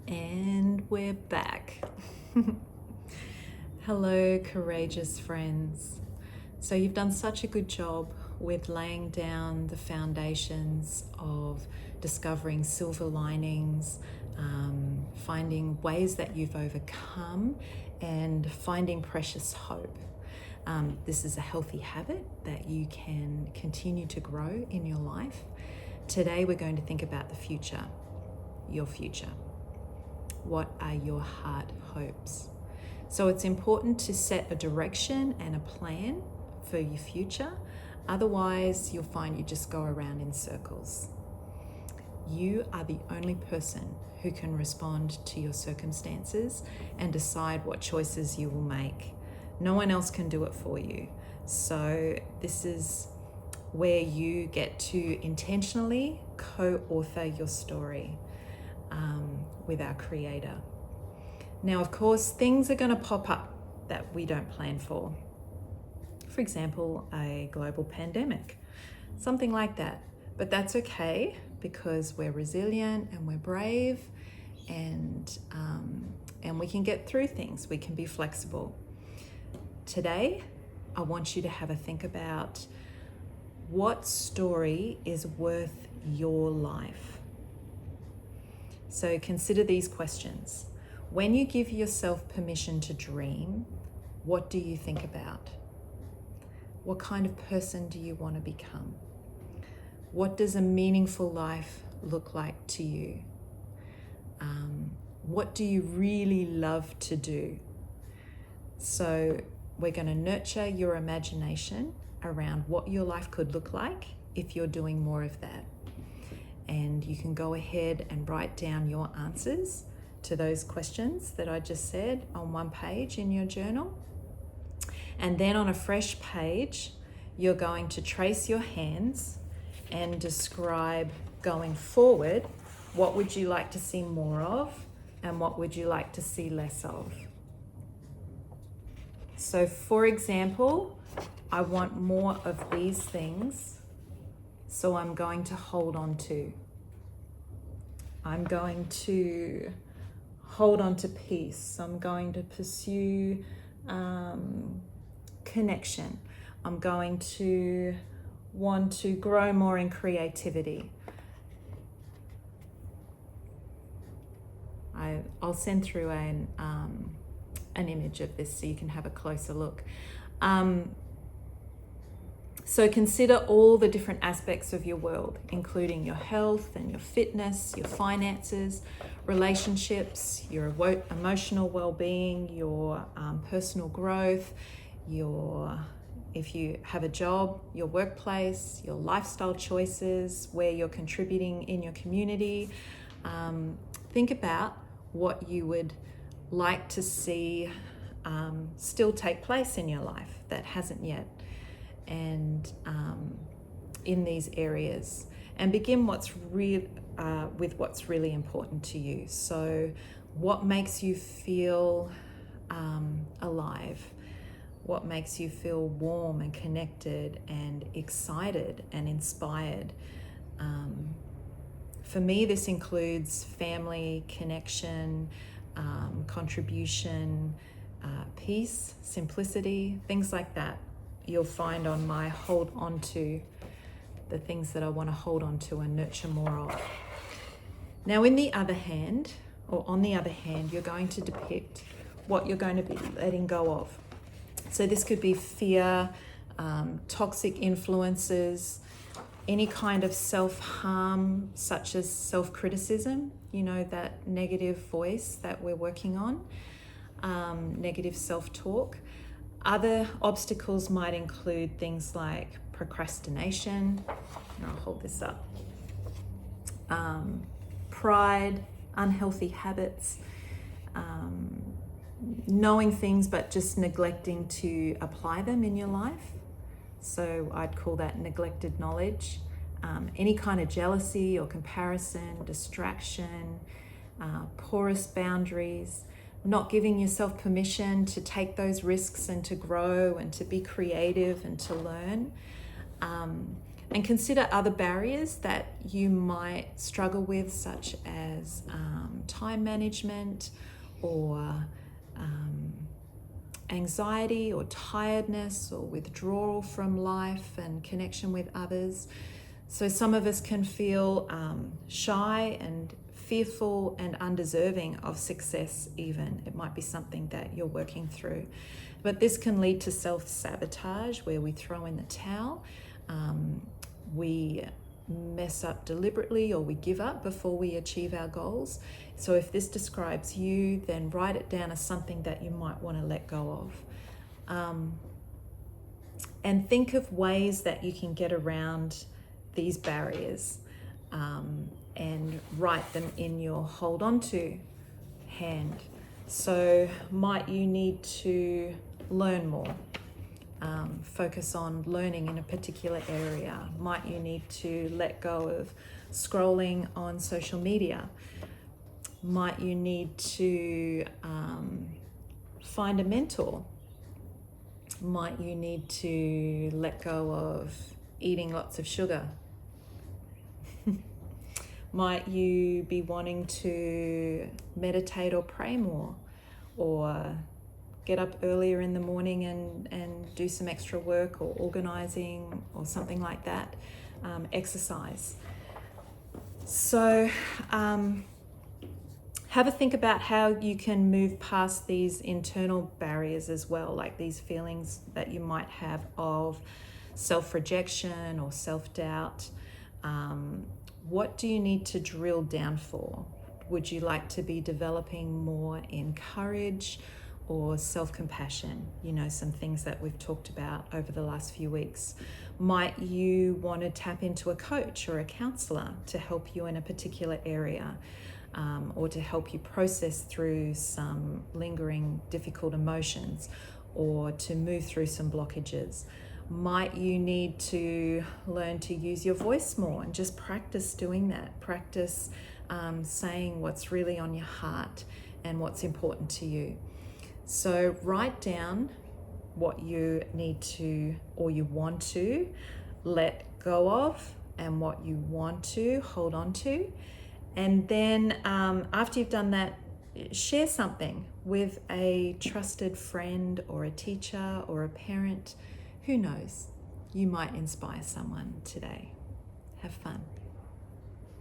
And we're back. Hello, courageous friends. So you've done such a good job with laying down the foundations of discovering silver linings, finding ways that you've overcome, and finding precious hope. This is a healthy habit that you can continue to grow in your life. Today we're going to think about the future, your future. What are your heart hopes? So it's important to set a direction and a plan for your future. Otherwise, you'll find you just go around in circles. You are the only person who can respond to your circumstances and decide what choices you will make. No one else can do it for you. So this is where you get to intentionally co-author your story with our Creator. Now, of course, things are going to pop up that we don't plan for. For example, a global pandemic, something like that. But that's okay because we're resilient and we're brave, and we can get through things. We can be flexible. Today, I want you to have a think about what story is worth your life. So consider these questions. When you give yourself permission to dream, what do you think about? What kind of person do you want to become? What does a meaningful life look like to you? What do you really love to do? So we're going to nurture your imagination around what your life could look like if you're doing more of that. And you can go ahead and write down your answers to those questions that I just said on one page in your journal. And then on a fresh page, you're going to trace your hands and describe going forward, what would you like to see more of and what would you like to see less of? So for example, I want more of these things, so I'm going to hold on to. I'm going to hold on to peace. I'm going to pursue connection. I'm going to want to grow more in creativity. I'll send through an image of this so you can have a closer look. So consider all the different aspects of your world, including your health and your fitness, your finances, relationships, your emotional well-being, your personal growth, if you have a job, your workplace, your lifestyle choices, where you're contributing in your community. Think about what you would like to see still take place in your life that hasn't yet, and in these areas, and begin with what's really important to you. So what makes you feel alive? What makes you feel warm and connected and excited and inspired? For me, this includes family, connection, contribution, peace, simplicity, things like that. You'll find on my hold on to, the things that I want to hold on to and nurture more of. Now, on the other hand, you're going to depict what you're going to be letting go of. So this could be fear, toxic influences, any kind of self-harm, such as self-criticism, that negative voice that we're working on, negative self-talk. Other obstacles might include things like procrastination, and I'll hold this up, pride, unhealthy habits, knowing things but just neglecting to apply them in your life. So I'd call that neglected knowledge. Any kind of jealousy or comparison, distraction, porous boundaries, not giving yourself permission to take those risks and to grow and to be creative and to learn. And consider other barriers that you might struggle with, such as time management or anxiety or tiredness or withdrawal from life and connection with others. So some of us can feel shy and fearful and undeserving of success even. It might be something that you're working through. But this can lead to self-sabotage, where we throw in the towel, we mess up deliberately, or we give up before we achieve our goals. So if this describes you, then write it down as something that you might want to let go of. And think of ways that you can get around these barriers, and write them in your hold on to hand. So might you need to learn more? Focus on learning in a particular area. Might you need to let go of scrolling on social media? Might you need to find a mentor? Might you need to let go of eating lots of sugar? Might you be wanting to meditate or pray more, or get up earlier in the morning and do some extra work or organizing or something like that? Exercise. So have a think about how you can move past these internal barriers as well, like these feelings that you might have of self-rejection or self-doubt. What do you need to drill down for? Would you like to be developing more in courage or self-compassion? You know, some things that we've talked about over the last few weeks. Might you want to tap into a coach or a counselor to help you in a particular area, or to help you process through some lingering difficult emotions, or to move through some blockages? Might you need to learn to use your voice more and just practice doing that? Practice saying what's really on your heart and what's important to you. So write down what you need to, or you want to let go of, and what you want to hold on to. And then after you've done that, share something with a trusted friend or a teacher or a parent. Who knows? You might inspire someone today. Have fun.